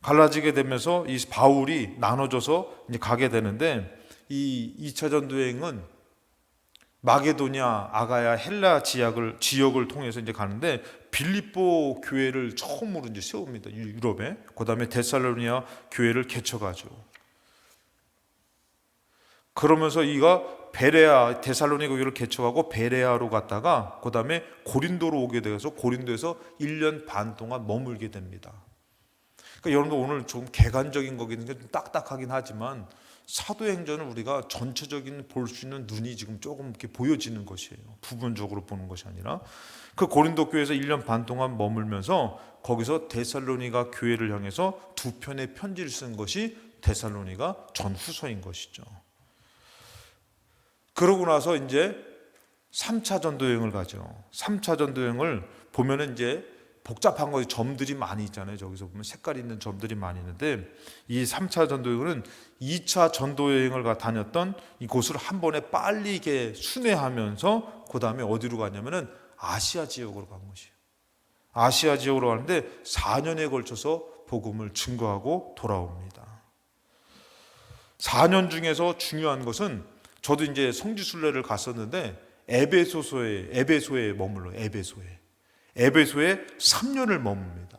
갈라지게 되면서 이 바울이 나눠져서 이제 가게 되는데, 이 2차 전도 여행은 마게도냐, 아가야, 헬라 지역을 통해서 이제 가는데 빌립보 교회를 처음으로 이제 세웁니다. 유럽에. 그다음에 데살로니가 교회를 개척하죠. 그러면서 이가 베레아, 데살로니가 교회를 개척하고 베레아로 갔다가 그다음에 고린도로 오게 돼서 고린도에서 1년 반 동안 머물게 됩니다. 그러니까 여러분들 오늘 좀 객관적인 거긴 좀 딱딱하긴 하지만 사도행전을 우리가 전체적인 볼 수 있는 눈이 지금 조금 이렇게 보여지는 것이에요. 부분적으로 보는 것이 아니라. 그 고린도 교회에서 1년 반 동안 머물면서 거기서 데살로니가 교회를 향해서 두 편의 편지를 쓴 것이 데살로니가 전후서인 것이죠. 그러고 나서 이제 3차 전도 여행을 가죠. 3차 전도 여행을 보면은 이제 복잡한 거에 점들이 많이 있잖아요. 저기서 보면 색깔 있는 점들이 많이 있는데, 이 3차 전도 여행은 2차 전도 여행을 다녔던 이곳을 한 번에 빨리 이렇게 순회하면서 그 다음에 어디로 가냐면은 아시아 지역으로 간 것이에요. 아시아 지역으로 가는데 4년에 걸쳐서 복음을 증거하고 돌아옵니다. 4년 중에서 중요한 것은, 저도 이제 성지순례를 갔었는데 에베소에 머물러요. 에베소에 3년을 머뭅니다.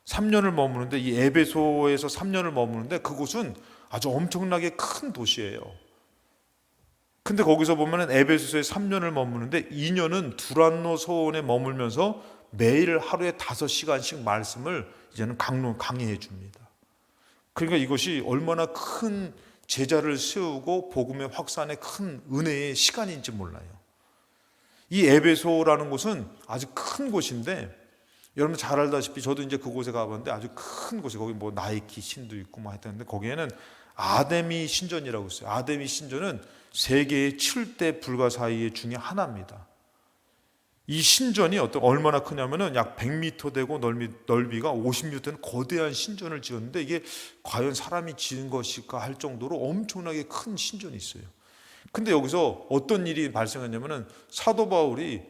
3년을 머무는데 이 에베소에서 3년을 머무는데 그곳은 아주 엄청나게 큰 도시예요. 근데 거기서 보면은 에베소에 3년을 머무는데 2년은 두란노 서원에 머물면서 매일 하루에 5시간씩 말씀을 이제는 강의해 줍니다. 그러니까 이것이 얼마나 큰 제자를 세우고 복음의 확산에 큰 은혜의 시간인지 몰라요. 이 에베소라는 곳은 아주 큰 곳인데, 여러분 잘 알다시피 저도 이제 그곳에 가봤는데 아주 큰 곳이, 거기 뭐 나이키 신도 있고 뭐 했는데 거기에는 아데미 신전이라고 있어요. 아데미 신전은 세계의 7대 불가사의 중에 하나입니다. 이 신전이 얼마나 크냐면은 약 100m 되고 넓이가 50m 되는 거대한 신전을 지었는데, 이게 과연 사람이 지은 것일까 할 정도로 엄청나게 큰 신전이 있어요. 근데 여기서 어떤 일이 발생했냐면은 사도 바울이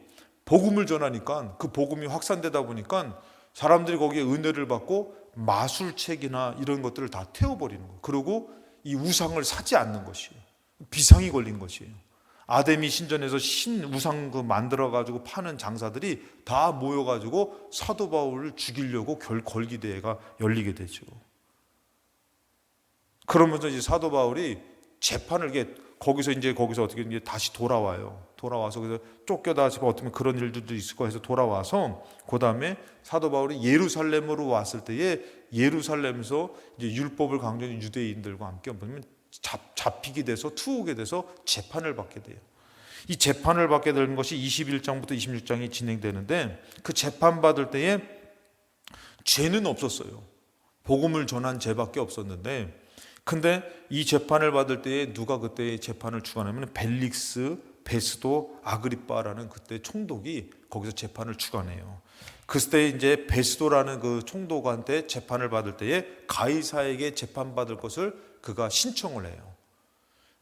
복음을 전하니까 그 복음이 확산되다 보니까 사람들이 거기에 은혜를 받고 마술책이나 이런 것들을 다 태워버리는 거예요. 그리고 이 우상을 사지 않는 것이에요. 비상이 걸린 것이에요. 아데미 신전에서 우상 만들어가지고 파는 장사들이 다 모여가지고 사도 바울을 죽이려고 걸기대회가 열리게 되죠. 그러면서 이제 사도 바울이 재판을 거기서 어떻게 다시 돌아와요. 돌아와서 그래서 쫓겨다가 어쩌면 그런 일들도 있을 거 해서 돌아와서 그 다음에 사도 바울이 예루살렘으로 왔을 때에 예루살렘에서 이제 율법을 강조하는 유대인들과 함께 보면 잡히게 돼서 투옥에 돼서 재판을 받게 돼요. 이 재판을 받게 되는 것이 21장부터 26장이 진행되는데 그 재판 받을 때에 죄는 없었어요. 복음을 전한 죄밖에 없었는데 근데 이 재판을 받을 때에 누가 그때 재판을 주관하면 벨릭스, 베스도, 아그리빠라는 그때 총독이 거기서 재판을 주관해요. 그때 이제 베스도라는 그 총독한테 재판을 받을 때에 가이사에게 재판받을 것을 그가 신청을 해요.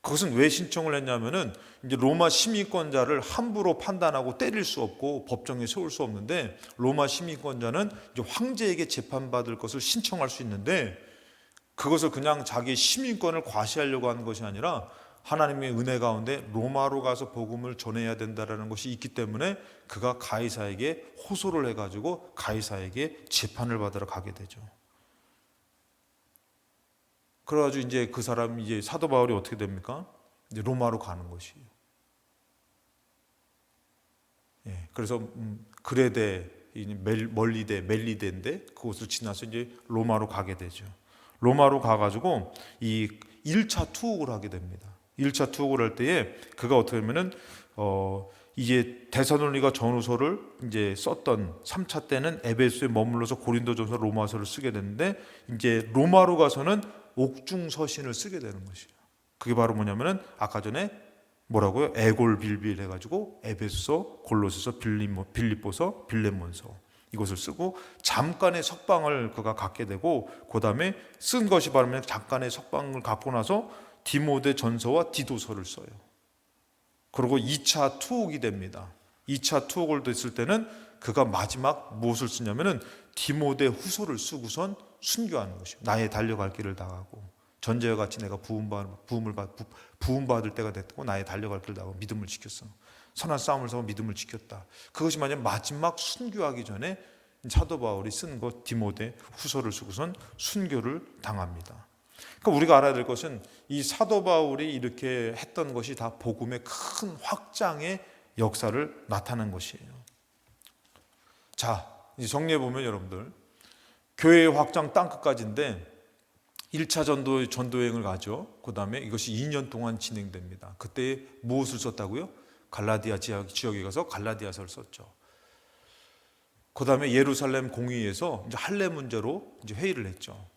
그것은 왜 신청을 했냐면은 이제 로마 시민권자를 함부로 판단하고 때릴 수 없고 법정에 세울 수 없는데 로마 시민권자는 이제 황제에게 재판받을 것을 신청할 수 있는데 그것을 그냥 자기 시민권을 과시하려고 하는 것이 아니라 하나님의 은혜 가운데 로마로 가서 복음을 전해야 된다라는 것이 있기 때문에 그가 가이사에게 호소를 해가지고 가이사에게 재판을 받으러 가게 되죠. 그래가지고 이제 그 사람 이제 사도 바울이 어떻게 됩니까? 이제 로마로 가는 것이에요. 예, 그래서 그레데, 멀리데, 멜리데인데 그곳을 지나서 이제 로마로 가게 되죠. 로마로 가가지고 이 1차 투옥을 하게 됩니다. 1차 투옥을 할 때에 그가 어떻게 하면은 이제 데살로니가 전후서를 이제 썼던 3차 때는 에베소에 머물러서 고린도전서 로마서를 쓰게 되는데 이제 로마로 가서는 옥중서신을 쓰게 되는 것이에요. 그게 바로 뭐냐면은 아까 전에 뭐라고요? 에골빌빌 해가지고 에베소, 골로새서, 빌립보서, 빌레몬서 이것을 쓰고 잠깐의 석방을 그가 갖게 되고 그 다음에 쓴 것이 바로 잠깐의 석방을 갖고 나서 디모데 전서와 디도서를 써요. 그리고 2차 투옥이 됩니다. 2차 투옥을 됐을 때는 그가 마지막 무엇을 쓰냐면은 디모데 후서를 쓰고선 순교하는 것이에요. 나의 달려갈 길을 나가고 전제와 같이 내가 부음받을 때가 됐고 나의 달려갈 길을 나가고 믿음을 지켰어. 선한 싸움을 싸고 믿음을 지켰다. 그것이 만약 마지막 순교하기 전에 사도 바울이 쓴 것 디모데 후서를 쓰고선 순교를 당합니다. 그러니까 우리가 알아야 될 것은 이 사도 바울이 이렇게 했던 것이 다 복음의 큰 확장의 역사를 나타낸 것이에요. 자, 이제 정리해 보면 여러분들 교회의 확장 땅끝까지인데 1차 전도여행을 가죠. 그 다음에 이것이 2년 동안 진행됩니다. 그때 무엇을 썼다고요? 갈라디아 지역에 가서 갈라디아서를 썼죠. 그 다음에 예루살렘 공의에서 이제 할례 문제로 이제 회의를 했죠.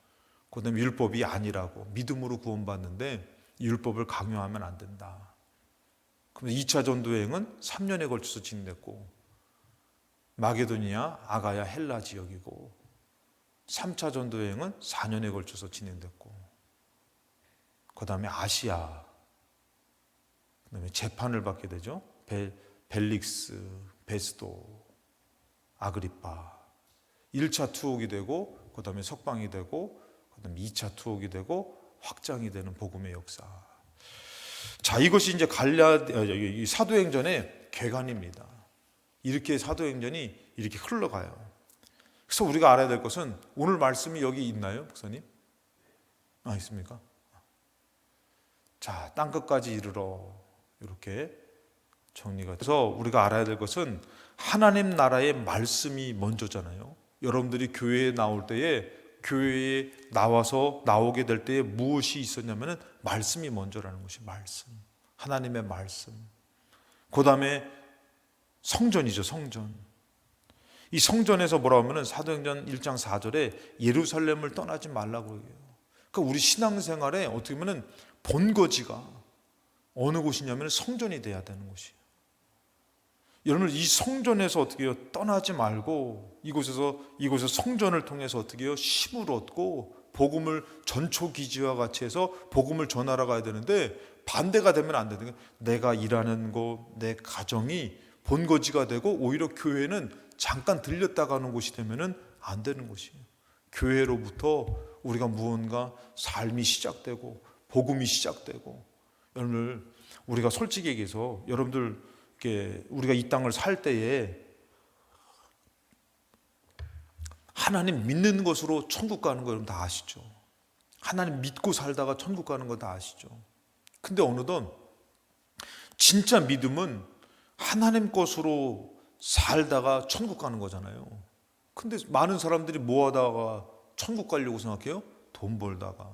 그 다음에 율법이 아니라고 믿음으로 구원받는데 율법을 강요하면 안 된다. 그럼 2차 전도여행은 3년에 걸쳐서 진행됐고 마게도니아, 아가야, 헬라 지역이고 3차 전도여행은 4년에 걸쳐서 진행됐고 그 다음에 아시아 그 다음에 재판을 받게 되죠. 벨릭스, 베스도, 아그리빠 1차 투옥이 되고 그 다음에 석방이 되고 그 다음에 2차 투옥이 되고 확장이 되는 복음의 역사. 자, 이것이 이제 사도행전의 궤관입니다. 이렇게 사도행전이 이렇게 흘러가요. 그래서 우리가 알아야 될 것은 오늘 말씀이 여기 있나요, 목사님? 있습니까? 자, 땅끝까지 이르러 이렇게 정리가 돼서 우리가 알아야 될 것은 하나님 나라의 말씀이 먼저잖아요. 여러분들이 교회에 나올 때에 교회에 나오게 될 때에 무엇이 있었냐면은 말씀이 먼저라는 것이 말씀. 하나님의 말씀. 그 다음에 성전이죠, 성전. 이 성전에서 뭐라고 하면은 사도행전 1장 4절에 예루살렘을 떠나지 말라고 얘기해요. 그러니까 우리 신앙생활에 어떻게 보면은 본거지가 어느 곳이냐면 성전이 돼야 되는 곳이에요. 여러분 이 성전에서 어떻게 해요? 떠나지 말고 이곳에서 성전을 통해서 어떻게 해요? 힘을 얻고 복음을 전초기지와 같이 해서 복음을 전하러 가야 되는데 반대가 되면 안 되는 거예요. 내가 일하는 곳, 내 가정이 본거지가 되고 오히려 교회는 잠깐 들렸다 가는 곳이 되면 안 되는 것이에요. 교회로부터 우리가 무언가 삶이 시작되고 복음이 시작되고 여러분들 우리가 솔직히 얘기해서 여러분들 우리가 이 땅을 살 때에 하나님 믿는 것으로 천국 가는 거 여러분 다 아시죠? 하나님 믿고 살다가 천국 가는 거 다 아시죠? 근데 어느덧 진짜 믿음은 하나님 것으로 살다가 천국 가는 거잖아요. 근데 많은 사람들이 뭐 하다가 천국 가려고 생각해요? 돈 벌다가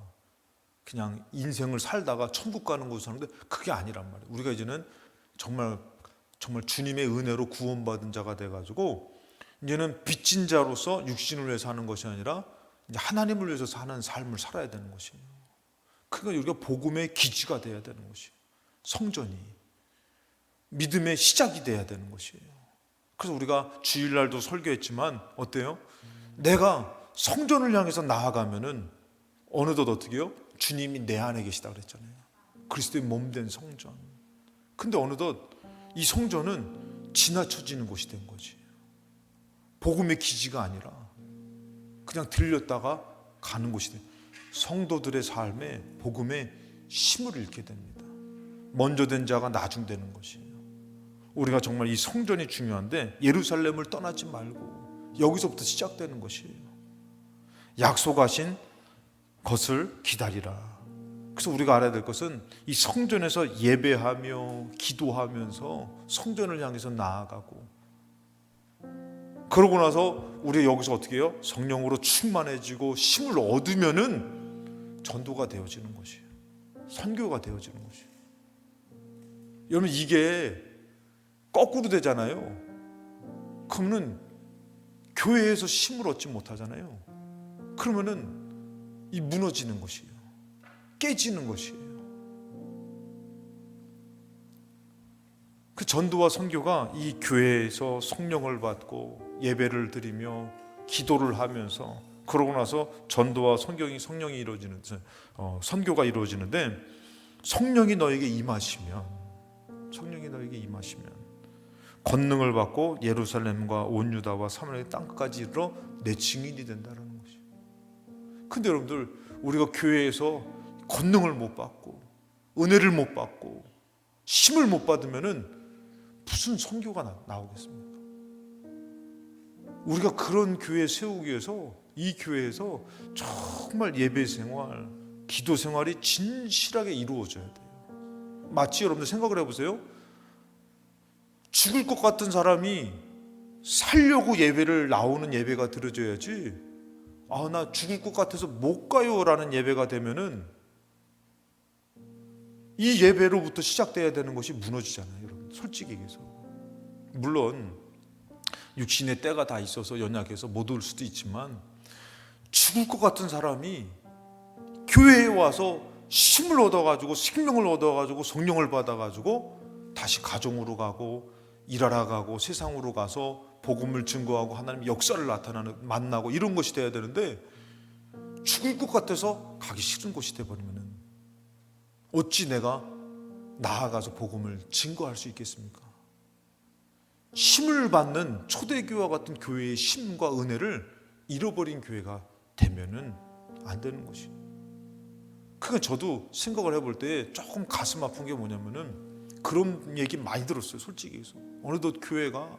그냥 인생을 살다가 천국 가는 곳을 사는데 그게 아니란 말이에요. 우리가 이제는 정말 주님의 은혜로 구원받은 자가 돼가지고 이제는 빚진 자로서 육신을 위해 사는 것이 아니라 이제 하나님을 위해서 사는 삶을 살아야 되는 것이에요. 그러니까 우리가 복음의 기지가 돼야 되는 것이에요. 성전이 믿음의 시작이 돼야 되는 것이에요. 그래서 우리가 주일날도 설교했지만 어때요? 내가 성전을 향해서 나아가면은 어느덧 어떻게 해요? 주님이 내 안에 계시다 그랬잖아요. 그리스도의 몸된 성전. 근데 어느덧 이 성전은 지나쳐지는 곳이 된 거지. 복음의 기지가 아니라 그냥 들렸다가 가는 곳이 돼. 성도들의 삶에 복음의 힘을 잃게 됩니다. 먼저 된 자가 나중 되는 것이에요. 우리가 정말 이 성전이 중요한데 예루살렘을 떠나지 말고 여기서부터 시작되는 것이에요. 약속하신 것을 기다리라. 그래서 우리가 알아야 될 것은 이 성전에서 예배하며 기도하면서 성전을 향해서 나아가고, 그러고 나서 우리가 여기서 어떻게 해요? 성령으로 충만해지고 힘을 얻으면은 전도가 되어지는 것이에요. 선교가 되어지는 것이에요. 여러분, 이게 거꾸로 되잖아요. 그러면은 교회에서 힘을 얻지 못하잖아요. 그러면은 이 무너지는 것이에요. 깨지는 것이에요. 그 전도와 선교가 이 교회에서 성령을 받고 예배를 드리며 기도를 하면서 그러고 나서 전도와 성령이 이루어지는 선교가 이루어지는데, 성령이 너에게 임하시면 권능을 받고 예루살렘과 온 유다와 사마리아 땅끝까지 이르러 내 증인이 된다는 것이에요. 근데 여러분들, 우리가 교회에서 권능을 못 받고 은혜를 못 받고 힘을 못 받으면은 무슨 선교가 나오겠습니까? 우리가 그런 교회 세우기 위해서 이 교회에서 정말 예배 생활, 기도 생활이 진실하게 이루어져야 돼요. 마치 여러분들 생각을 해보세요. 죽을 것 같은 사람이 살려고 예배를 나오는 예배가 드려져야지, 나 죽을 것 같아서 못 가요 라는 예배가 되면은 이 예배로부터 시작돼야 되는 것이 무너지잖아요. 여러분, 솔직히 얘기해서. 물론 육신의 때가 다 있어서 연약해서 못 올 수도 있지만, 죽을 것 같은 사람이 교회에 와서 힘을 얻어가지고 생명을 얻어가지고 성령을 받아가지고 다시 가정으로 가고 일하러 가고 세상으로 가서 복음을 증거하고 하나님의 역사를 만나고 이런 것이 돼야 되는데, 죽을 것 같아서 가기 싫은 곳이 돼버리면은 어찌 내가 나아가서 복음을 증거할 수 있겠습니까? 힘을 받는 초대교회와 같은 교회의 힘과 은혜를 잃어버린 교회가 되면은 안 되는 것이. 그러니까 저도 생각을 해볼 때 조금 가슴 아픈 게 뭐냐면은, 그런 얘기 많이 들었어요. 솔직히 해서 어느덧 교회가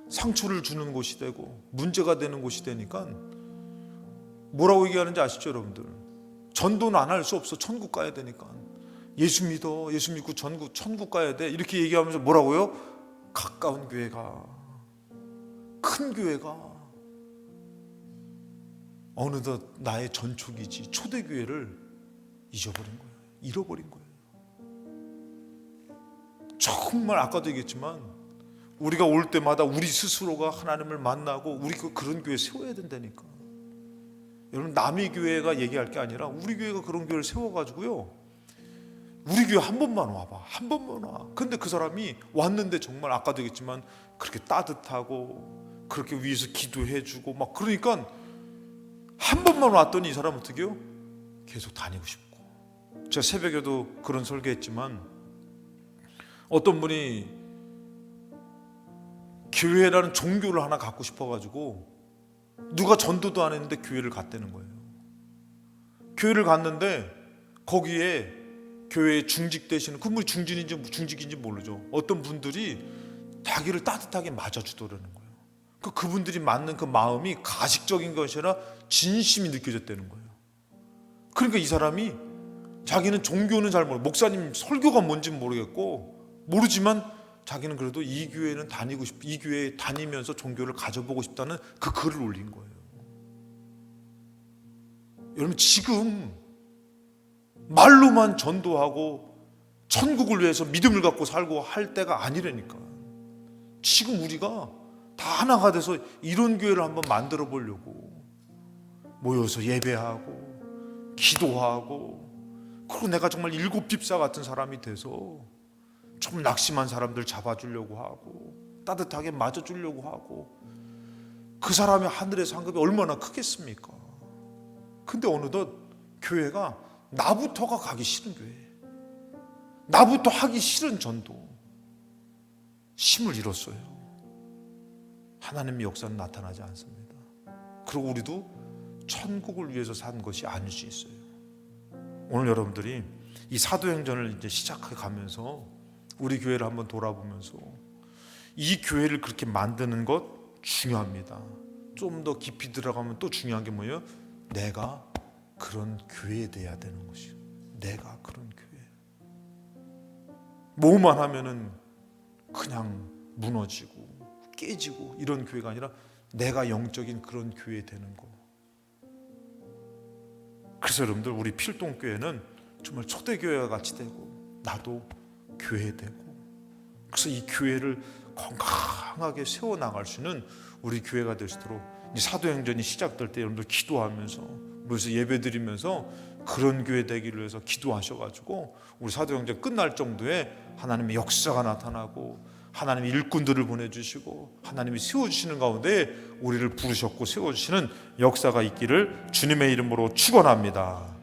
상처를 주는 곳이 되고 문제가 되는 곳이 되니까 뭐라고 얘기하는지 아시죠, 여러분들? 전도는 안 할 수 없어. 천국 가야 되니까. 예수 믿어. 예수 믿고 천국 가야 돼. 이렇게 얘기하면서 뭐라고요? 가까운 교회가, 큰 교회가 어느덧 나의 전초기지 초대교회를 잊어버린 거예요. 잃어버린 거예요. 정말 아까도 얘기했지만 우리가 올 때마다 우리 스스로가 하나님을 만나고 우리가 그런 교회 세워야 된다니까. 여러분, 남의 교회가 얘기할 게 아니라 우리 교회가 그런 교회를 세워가지고요, 우리 교회 한 번만 와봐. 한 번만 와. 근데 그 사람이 왔는데 정말 아까도 얘기했지만 그렇게 따뜻하고 그렇게 위해서 기도해주고 막 그러니까 한 번만 왔더니 이 사람 어떻게 해요? 계속 다니고 싶고. 제가 새벽에도 그런 설교했지만 어떤 분이 교회라는 종교를 하나 갖고 싶어가지고 누가 전도도 안 했는데 교회를 갔다는 거예요. 교회를 갔는데 거기에 교회에 중직되시는, 그분이 중진인지 중직인지 모르죠. 어떤 분들이 자기를 따뜻하게 맞아주더라는 거예요. 그분들이 맞는 그 마음이 가식적인 것이 아니라 진심이 느껴졌다는 거예요. 그러니까 이 사람이 자기는 종교는 잘 모르고 목사님 설교가 뭔지 모르겠고 모르지만 자기는 그래도 이 교회는 다니고 싶, 이 교회에 다니면서 종교를 가져보고 싶다는 그 글을 올린 거예요. 여러분, 지금 말로만 전도하고 천국을 위해서 믿음을 갖고 살고 할 때가 아니라니까. 지금 우리가 다 하나가 돼서 이런 교회를 한번 만들어 보려고 모여서 예배하고 기도하고, 그리고 내가 정말 일곱 집사 같은 사람이 돼서 좀 낙심한 사람들 잡아주려고 하고 따뜻하게 맞아주려고 하고, 그 사람의 하늘의 상급이 얼마나 크겠습니까? 근데 어느덧 교회가 나부터가 가기 싫은 교회, 나부터 하기 싫은 전도, 힘을 잃었어요. 하나님의 역사는 나타나지 않습니다. 그리고 우리도 천국을 위해서 산 것이 아닐 수 있어요. 오늘 여러분들이 이 사도행전을 이제 시작해 가면서 우리 교회를 한번 돌아보면서 이 교회를 그렇게 만드는 것 중요합니다. 좀 더 깊이 들어가면 또 중요한 게 뭐예요? 내가 그런 교회에 돼야 되는 것이요. 내가 그런 교회. 뭐만 하면은 그냥 무너지고 깨지고 이런 교회가 아니라 내가 영적인 그런 교회 되는 거. 그래서 여러분들, 우리 필동교회는 정말 초대교회와 같이 되고 나도 교회 되고, 그래서 이 교회를 건강하게 세워나갈 수 있는 우리 교회가 될 수 있도록 이 사도행전이 시작될 때 여러분들 기도하면서 모여서 예배드리면서 그런 교회 되기를 위해서 기도하셔가지고 우리 사도행전 끝날 정도에 하나님의 역사가 나타나고 하나님의 일꾼들을 보내주시고 하나님이 세워주시는 가운데 우리를 부르셨고 세워주시는 역사가 있기를 주님의 이름으로 축원합니다.